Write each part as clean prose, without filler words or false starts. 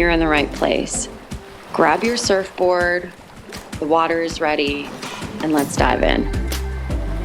You're in the right place. Grab your surfboard, the water is ready, and let's dive in.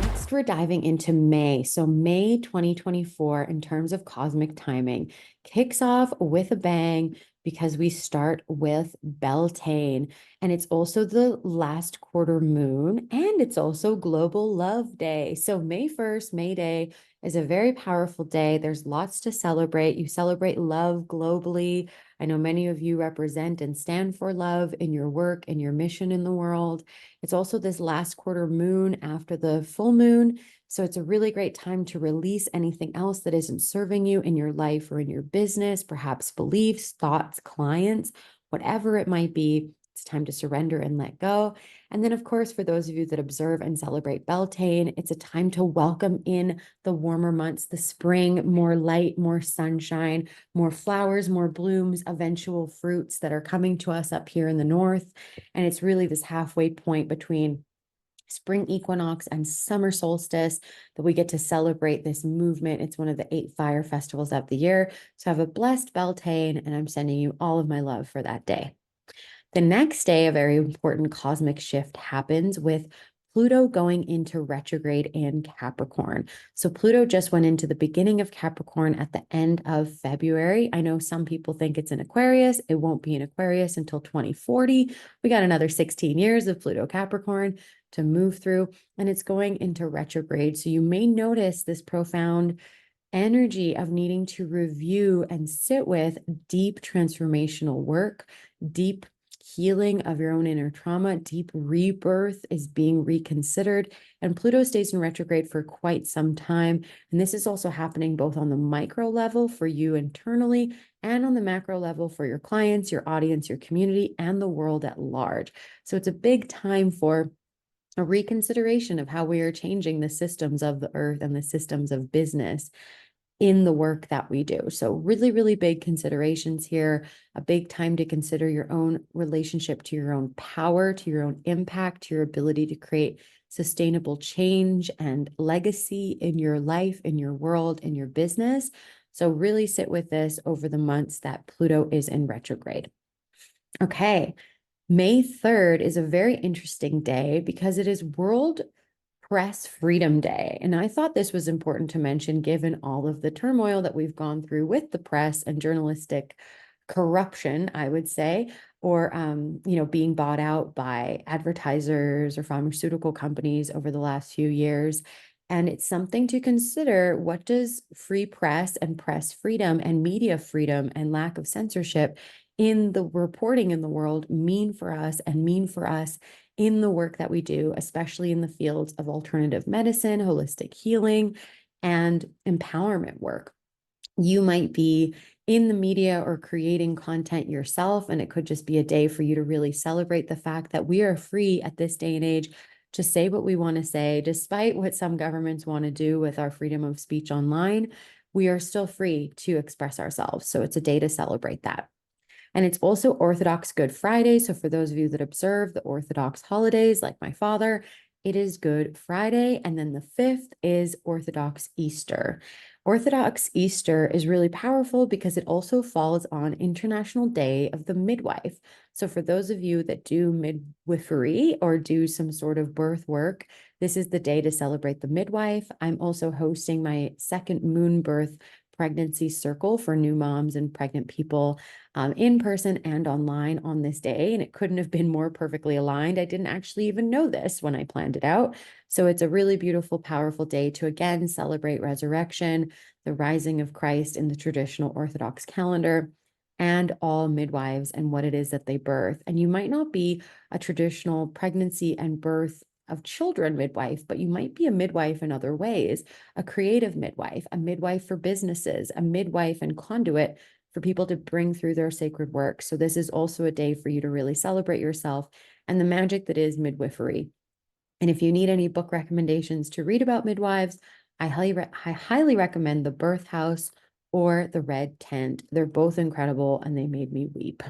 Next, we're diving into May. So, May 2024, in terms of cosmic timing, kicks off with a bang because we start with Beltane. And it's also the last quarter moon, and it's also Global Love Day. So, May 1st, May Day, is a very powerful day. There's lots to celebrate. You celebrate love globally. I know many of you represent and stand for love in your work and your mission in the world. It's also this last quarter moon after the full moon. So it's a really great time to release anything else that isn't serving you in your life or in your business, perhaps beliefs, thoughts, clients, whatever it might be. It's time to surrender and let go. And then, of course, for those of you that observe and celebrate Beltane, it's a time to welcome in the warmer months, the spring, more light, more sunshine, more flowers, more blooms, eventual fruits that are coming to us up here in the north. And it's really this halfway point between spring equinox and summer solstice that we get to celebrate this movement. It's one of the 8 fire festivals of the year. So have a blessed Beltane, and I'm sending you all of my love for that day. The next day, a very important cosmic shift happens with Pluto going into retrograde in Capricorn. So Pluto just went into the beginning of Capricorn at the end of February. I know some people think it's in Aquarius. It won't be in Aquarius until 2040. We got another 16 years of Pluto Capricorn to move through, and it's going into retrograde. So you may notice this profound energy of needing to review and sit with deep transformational work, deep healing of your own inner trauma, deep rebirth is being reconsidered. And Pluto stays in retrograde for quite some time. And this is also happening both on the micro level for you internally and on the macro level for your clients, your audience, your community, and the world at large. So it's a big time for a reconsideration of how we are changing the systems of the earth and the systems of business in the work that we do. So really, really big considerations here, a big time to consider your own relationship to your own power, to your own impact, to your ability to create sustainable change and legacy in your life, in your world, in your business. So really sit with this over the months that Pluto is in retrograde. Okay. May 3rd is a very interesting day because it is World Press Freedom Day. And I thought this was important to mention given all of the turmoil that we've gone through with the press and journalistic corruption, I would say, or being bought out by advertisers or pharmaceutical companies over the last few years. And it's something to consider. What does free press and press freedom and media freedom and lack of censorship in the reporting in the world mean for us and mean for us in the work that we do, especially in the fields of alternative medicine, holistic healing, and empowerment work? You might be in the media or creating content yourself, and it could just be a day for you to really celebrate the fact that we are free at this day and age to say what we want to say, despite what some governments want to do with our freedom of speech online. We are still free to express ourselves. So it's a day to celebrate that. And it's also Orthodox Good Friday. So for those of you that observe the Orthodox holidays, like my father, it is Good Friday. And then the 5th is Orthodox Easter. Orthodox Easter is really powerful because it also falls on International Day of the Midwife. So for those of you that do midwifery or do some sort of birth work, this is the day to celebrate the midwife. I'm also hosting my second moon birth pregnancy circle for new moms and pregnant people in person and online on this day. And it couldn't have been more perfectly aligned. I didn't actually even know this when I planned it out. So it's a really beautiful, powerful day to again celebrate resurrection, the rising of Christ in the traditional Orthodox calendar, and all midwives and what it is that they birth. And you might not be a traditional pregnancy and birth of children midwife, but you might be a midwife in other ways, a creative midwife, a midwife for businesses, a midwife and conduit for people to bring through their sacred work. So this is also a day for you to really celebrate yourself and the magic that is midwifery. And if you need any book recommendations to read about midwives, I highly recommend The Birth House or The Red Tent. They're both incredible and they made me weep.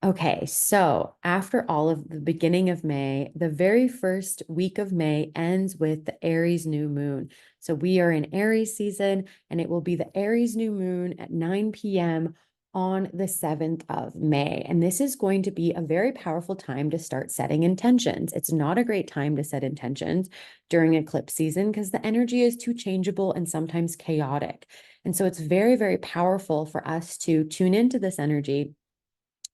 Okay, so after all of the beginning of May, the very first week of May ends with the Aries new moon. So we are in Aries season, and it will be the Aries new moon at 9 p.m. on the 7th of May. And this is going to be a very powerful time to start setting intentions. It's not a great time to set intentions during eclipse season because the energy is too changeable and sometimes chaotic. And so it's very, very powerful for us to tune into this energy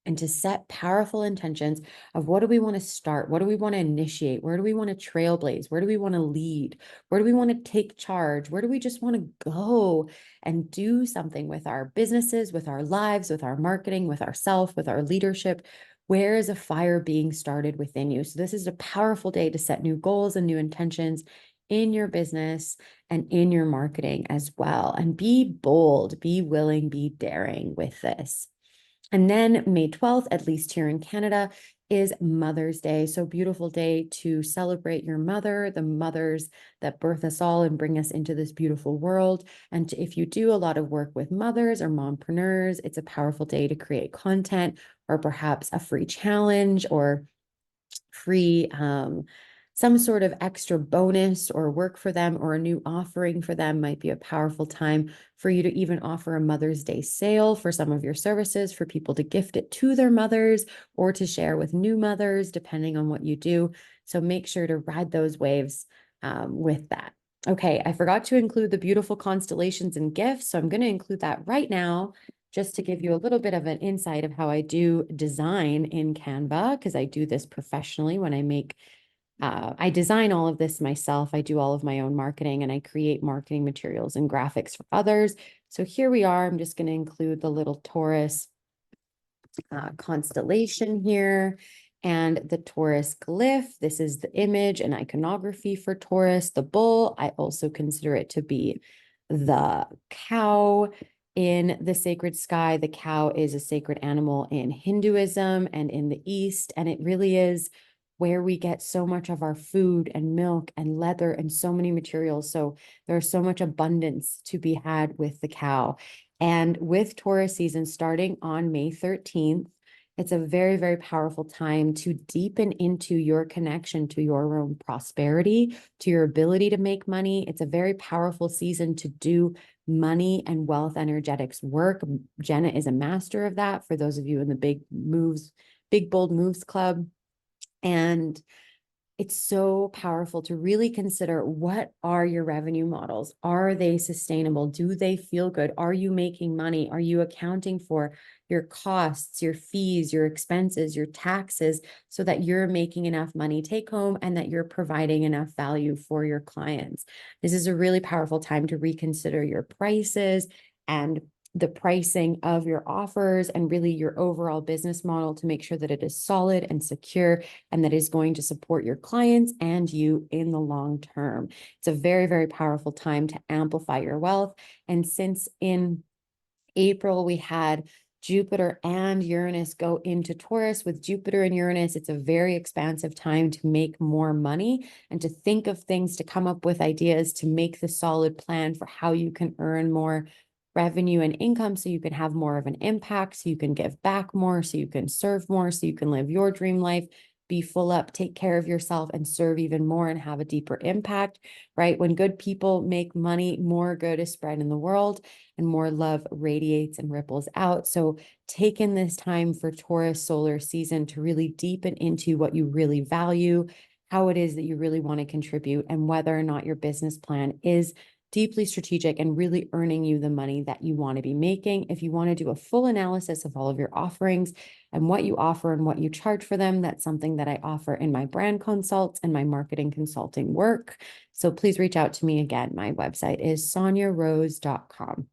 and to set powerful intentions of what do we want to start? What do we want to initiate? Where do we want to trailblaze? Where do we want to lead? Where do we want to take charge? Where do we just want to go and do something with our businesses, with our lives, with our marketing, with ourself, with our leadership? Where is a fire being started within you? So this is a powerful day to set new goals and new intentions in your business and in your marketing as well. And be bold, be willing, be daring with this. And then May 12th, at least here in Canada, is Mother's Day. So beautiful day to celebrate your mother, the mothers that birth us all and bring us into this beautiful world. And if you do a lot of work with mothers or mompreneurs, it's a powerful day to create content or perhaps a free challenge or free some sort of extra bonus or work for them or a new offering for them might be a powerful time for you to even offer a Mother's Day sale for some of your services for people to gift it to their mothers or to share with new mothers, depending on what you do. So make sure to ride those waves with that. Okay, I forgot to include the beautiful constellations and gifts, so I'm going to include that right now just to give you a little bit of an insight of how I do design in Canva, because I do this professionally when I make I design all of this myself. I do all of my own marketing and I create marketing materials and graphics for others. So here we are. I'm just going to include the little Taurus constellation here and the Taurus glyph. This is the image and iconography for Taurus, the bull. I also consider it to be the cow in the sacred sky. The cow is a sacred animal in Hinduism and in the East, and it really is where we get so much of our food and milk and leather and so many materials. So there's so much abundance to be had with the cow. And with Taurus season starting on May 13th, it's a very, very powerful time to deepen into your connection to your own prosperity, to your ability to make money. It's a very powerful season to do money and wealth energetics work. Jenna is a master of that for those of you in the Big Bold Moves Club. And it's so powerful to really consider, what are your revenue models? Are they sustainable? Do they feel good? Are you making money? Are you accounting for your costs, your fees, your expenses, your taxes, so that you're making enough money take home and that you're providing enough value for your clients? This is a really powerful time to reconsider your prices and the pricing of your offers and really your overall business model to make sure that it is solid and secure and that is going to support your clients and you in the long term. It's a very, very powerful time to amplify your wealth. And since in April, we had Jupiter and Uranus go into Taurus. With Jupiter and Uranus, it's a very expansive time to make more money and to think of things, to come up with ideas, to make the solid plan for how you can earn more revenue and income so you can have more of an impact, so you can give back more, so you can serve more, so you can live your dream life, be full up, take care of yourself, and serve even more and have a deeper impact, right? When good people make money, more good is spread in the world and more love radiates and ripples out. So take in this time for Taurus solar season to really deepen into what you really value, how it is that you really want to contribute, and whether or not your business plan is deeply strategic and really earning you the money that you want to be making. If you want to do a full analysis of all of your offerings and what you offer and what you charge for them, that's something that I offer in my brand consults and my marketing consulting work. So please reach out to me again. My website is sanjarose.com.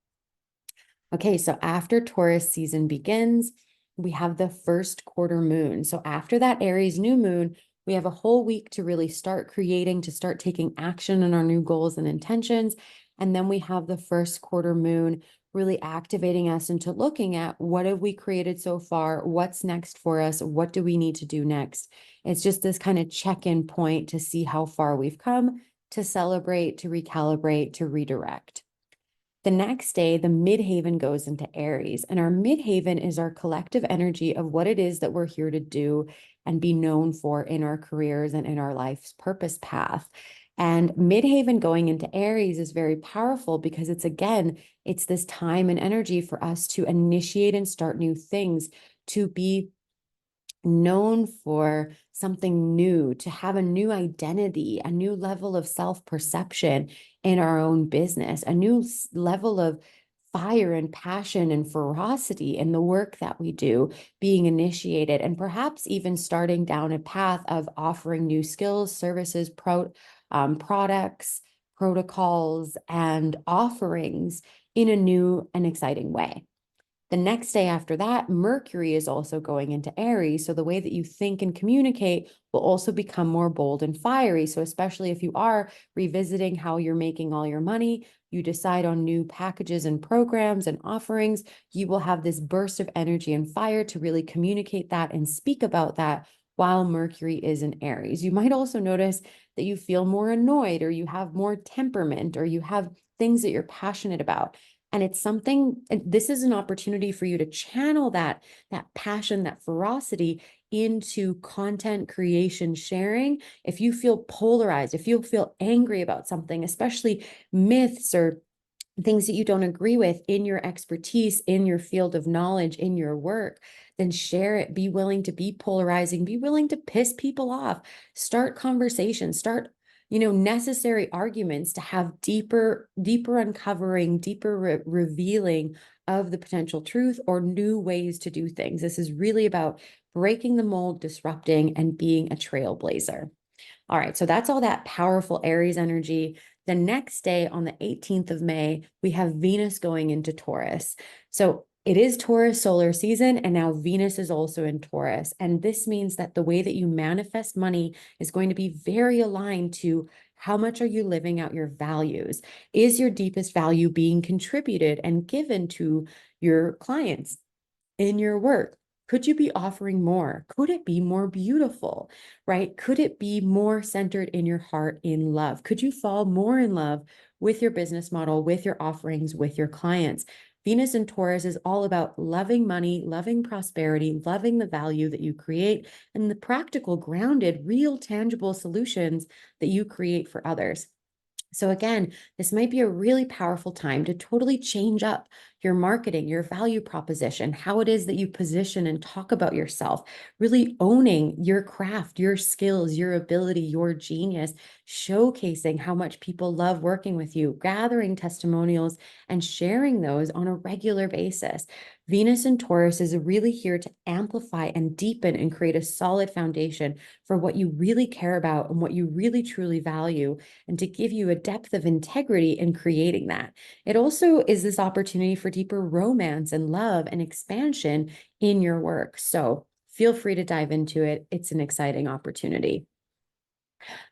Okay, so after Taurus season begins, we have the first quarter moon. So after that Aries new moon, we have a whole week to really start creating, to start taking action on our new goals and intentions. And then we have the first quarter moon really activating us into looking at, what have we created so far? What's next for us? What do we need to do next? It's just this kind of check-in point to see how far we've come, to celebrate, to recalibrate, to redirect. The next day, the midhaven goes into Aries, and our midhaven is our collective energy of what it is that we're here to do and be known for in our careers and in our life's purpose path. And midhaven going into Aries is very powerful because it's, again, it's this time and energy for us to initiate and start new things, to be known for something new, to have a new identity, a new level of self-perception in our own business, a new level of fire and passion and ferocity in the work that we do being initiated, and perhaps even starting down a path of offering new skills, services, products, protocols, and offerings in a new and exciting way. The next day after that, Mercury is also going into Aries. So the way that you think and communicate will also become more bold and fiery. So especially if you are revisiting how you're making all your money, you decide on new packages and programs and offerings, you will have this burst of energy and fire to really communicate that and speak about that while Mercury is in Aries. You might also notice that you feel more annoyed, or you have more temperament, or you have things that you're passionate about. And it's something, this is an opportunity for you to channel that passion, that ferocity into content creation, sharing. If you feel polarized, if you feel angry about something, especially myths or things that you don't agree with in your expertise, in your field of knowledge, in your work, then share it. Be willing to be polarizing, be willing to piss people off, start conversations, start necessary arguments to have deeper uncovering, deeper revealing of the potential truth or new ways to do things. This is really about breaking the mold, disrupting, and being a trailblazer. All right, so that's all that powerful Aries energy. The next day, on the 18th of May, we have Venus going into Taurus. So it is Taurus solar season, and now Venus is also in Taurus. And this means that the way that you manifest money is going to be very aligned to how much are you living out your values? Is your deepest value being contributed and given to your clients in your work? Could you be offering more? Could it be more beautiful, right? Could it be more centered in your heart, in love? Could you fall more in love with your business model, with your offerings, with your clients? Venus in Taurus is all about loving money, loving prosperity, loving the value that you create, and the practical, grounded, real, tangible solutions that you create for others. So again, this might be a really powerful time to totally change up your marketing, your value proposition, how it is that you position and talk about yourself, really owning your craft, your skills, your ability, your genius, showcasing how much people love working with you, gathering testimonials and sharing those on a regular basis. Venus in Taurus is really here to amplify and deepen and create a solid foundation for what you really care about and what you really truly value, and to give you a depth of integrity in creating that. It also is this opportunity for deeper romance and love and expansion in your work. So feel free to dive into it. It's an exciting opportunity.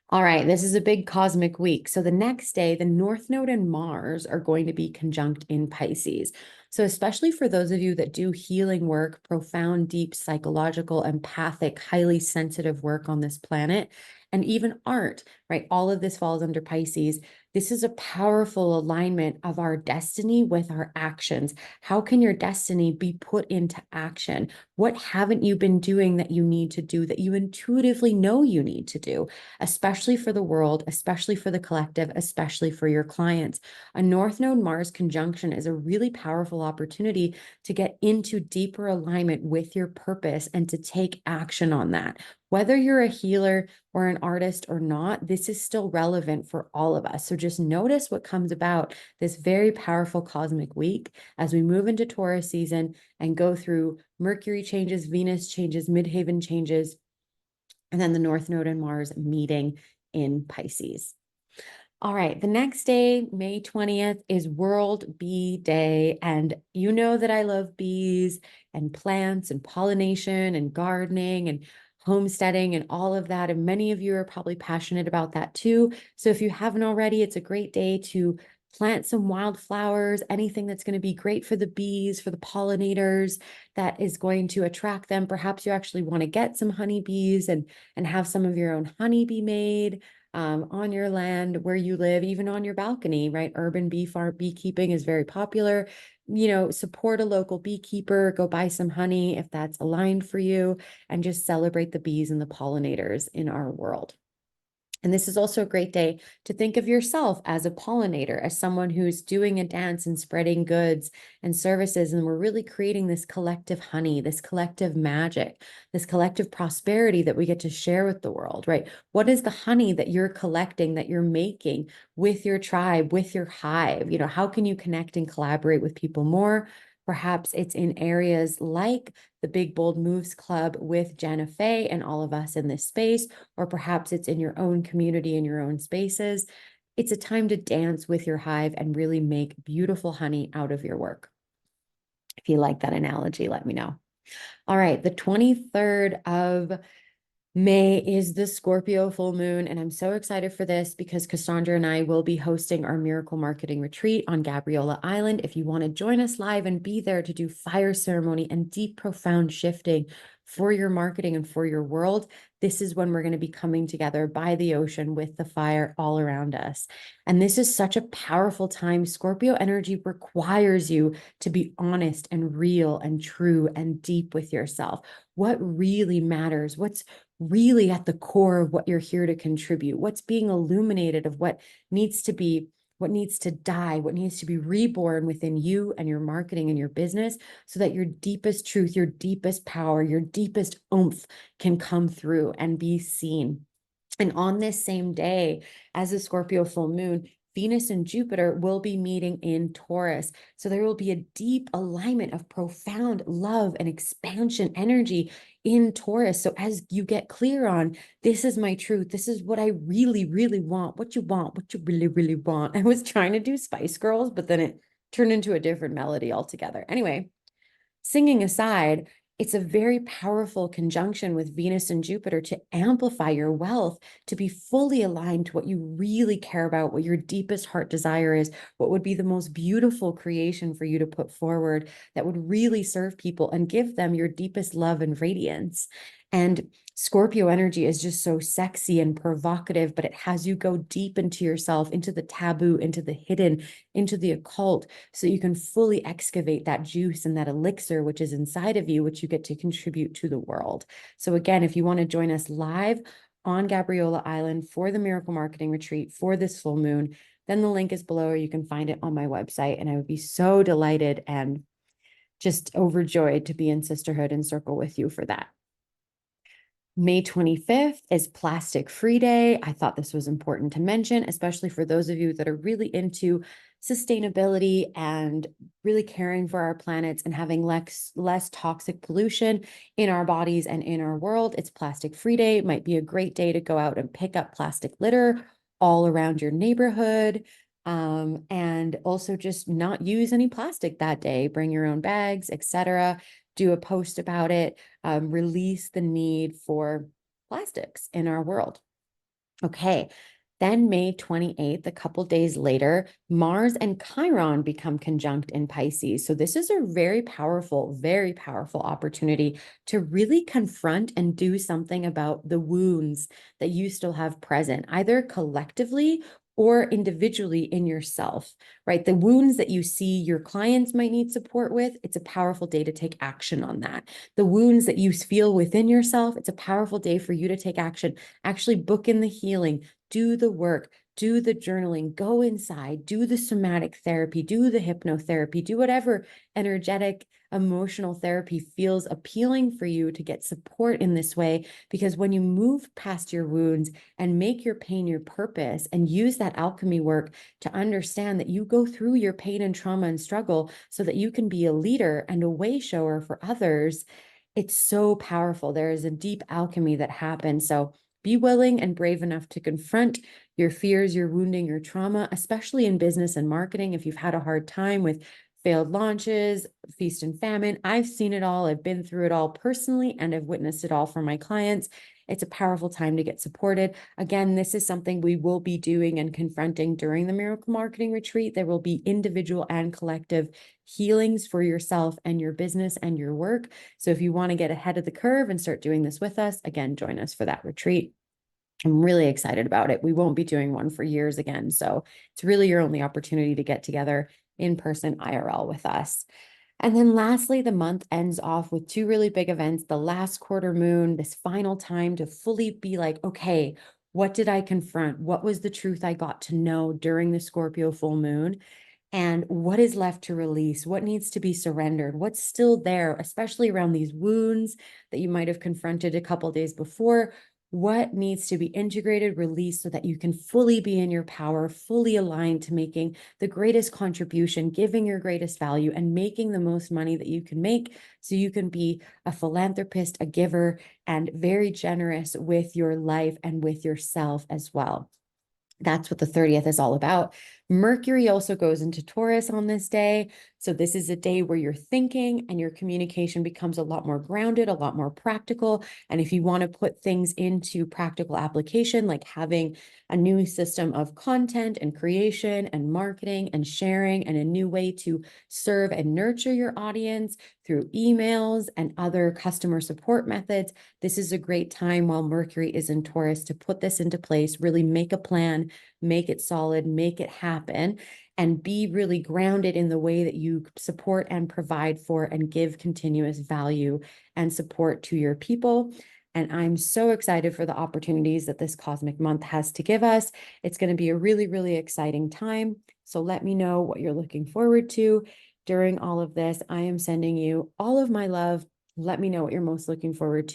All right, this is a big cosmic week. So the next day, the North Node and Mars are going to be conjunct in Pisces. So especially for those of you that do healing work, profound, deep, psychological, empathic, highly sensitive work on this planet, and even art, right? All of this falls under Pisces. This is a powerful alignment of our destiny with our actions. How can your destiny be put into action? What haven't you been doing that you need to do, that you intuitively know you need to do, especially for the world, especially for the collective, especially for your clients? A North Node Mars conjunction is a really powerful opportunity to get into deeper alignment with your purpose and to take action on that. Whether you're a healer or an artist or not, this is still relevant for all of us. So just notice what comes about this very powerful cosmic week as we move into Taurus season and go through Mercury changes, Venus changes, Midhaven changes, and then the North Node and Mars meeting in Pisces. All right, the next day, May 20th, is World Bee Day. And you know that I love bees and plants and pollination and gardening and homesteading and all of that. And many of you are probably passionate about that too. So if you haven't already, it's a great day to plant some wildflowers, anything that's going to be great for the bees, for the pollinators, that is going to attract them. Perhaps you actually want to get some honeybees and have some of your own honey be made on your land where you live, even on your balcony, right? Urban bee farm beekeeping is very popular. Support a local beekeeper, go buy some honey if that's aligned for you, and just celebrate the bees and the pollinators in our world. And this is also a great day to think of yourself as a pollinator, as someone who's doing a dance and spreading goods and services. And we're really creating this collective honey, this collective magic, this collective prosperity that we get to share with the world, right? What is the honey that you're collecting, that you're making with your tribe, with your hive? How can you connect and collaborate with people more? Perhaps it's in areas like the Big Bold Moves Club with Jenna Fay and all of us in this space, or perhaps it's in your own community, in your own spaces. It's a time to dance with your hive and really make beautiful honey out of your work. If you like that analogy, let me know. All right, the 23rd of May is the Scorpio full moon, and I'm so excited for this because Cassandra and I will be hosting our Miracle Marketing Retreat on Gabriola Island. If you want to join us live and be there to do fire ceremony and deep, profound shifting for your marketing and for your world, this is when we're going to be coming together by the ocean with the fire all around us. And this is such a powerful time. Scorpio energy requires you to be honest and real and true and deep with yourself. What really matters? What's really at the core of what you're here to contribute, what's being illuminated of what needs to be, what needs to die, what needs to be reborn within you and your marketing and your business, so that your deepest truth, your deepest power, your deepest oomph can come through and be seen. And on this same day as the Scorpio full moon, Venus and Jupiter will be meeting in Taurus. So there will be a deep alignment of profound love and expansion energy in Taurus. So as you get clear on, this is my truth, this is what I really, really want, what you really, really want. I was trying to do Spice Girls, but then it turned into a different melody altogether. Anyway, singing aside, it's a very powerful conjunction with Venus and Jupiter to amplify your wealth, to be fully aligned to what you really care about, what your deepest heart desire is, what would be the most beautiful creation for you to put forward that would really serve people and give them your deepest love and radiance. And Scorpio energy is just so sexy and provocative, but it has you go deep into yourself, into the taboo, into the hidden, into the occult, so you can fully excavate that juice and that elixir which is inside of you, which you get to contribute to the world. So again, if you want to join us live on Gabriola Island for the Miracle Marketing Retreat for this full moon, then the link is below, or you can find it on my website. And I would be so delighted and just overjoyed to be in sisterhood and circle with you for that. May 25th is Plastic Free Day. I thought this was important to mention, especially for those of you that are really into sustainability and really caring for our planets and having less toxic pollution in our bodies and in our world. It's Plastic Free Day. It might be a great day to go out and pick up plastic litter all around your neighborhood. And also just not use any plastic that day. Bring your own bags, etc. Do a post about it. Release the need for plastics in our world. Okay. Then May 28th, a couple days later, Mars and Chiron become conjunct in Pisces. So this is a very powerful opportunity to really confront and do something about the wounds that you still have present, either collectively or individually in yourself, right? The wounds that you see your clients might need support with, it's a powerful day to take action on that. The wounds that you feel within yourself, it's a powerful day for you to take action, actually book in the healing, do the work, do the journaling, go inside, do the somatic therapy, do the hypnotherapy, do whatever energetic, emotional therapy feels appealing for you to get support in this way. Because when you move past your wounds and make your pain your purpose and use that alchemy work to understand that you go through your pain and trauma and struggle so that you can be a leader and a way shower for others, it's so powerful. There is a deep alchemy that happens. So be willing and brave enough to confront your fears, your wounding, your trauma, especially in business and marketing. If you've had a hard time with failed launches, feast and famine, I've seen it all. I've been through it all personally, and I've witnessed it all for my clients. It's a powerful time to get supported. Again, this is something we will be doing and confronting during the Miracle Marketing Retreat. There will be individual and collective healings for yourself and your business and your work. So if you want to get ahead of the curve and start doing this with us, again, join us for that retreat. I'm really excited about it. We won't be doing one for years again. So it's really your only opportunity to get together in person IRL with us. And then lastly, the month ends off with two really big events, the last quarter moon, this final time to fully be like, okay, What did I confront? What was the truth I got to know during the Scorpio full moon? And what is left to release? What needs to be surrendered? What's still there, especially around these wounds that you might have confronted a couple days before? What needs to be integrated, released, so that you can fully be in your power, fully aligned to making the greatest contribution, giving your greatest value, and making the most money that you can make, so you can be a philanthropist, a giver, and very generous with your life and with yourself as well. That's what the 30th is all about. Mercury also goes into Taurus on this day. So this is a day where your thinking and your communication becomes a lot more grounded, a lot more practical. And if you want to put things into practical application, like having a new system of content and creation and marketing and sharing, and a new way to serve and nurture your audience through emails and other customer support methods, this is a great time while Mercury is in Taurus to put this into place, really make a plan, make it solid, make it happen, and be really grounded in the way that you support and provide for and give continuous value and support to your people. And I'm so excited for the opportunities that this cosmic month has to give us. It's going to be a really, really exciting time. So let me know what you're looking forward to during all of this. I am sending you all of my love. Let me know what you're most looking forward to.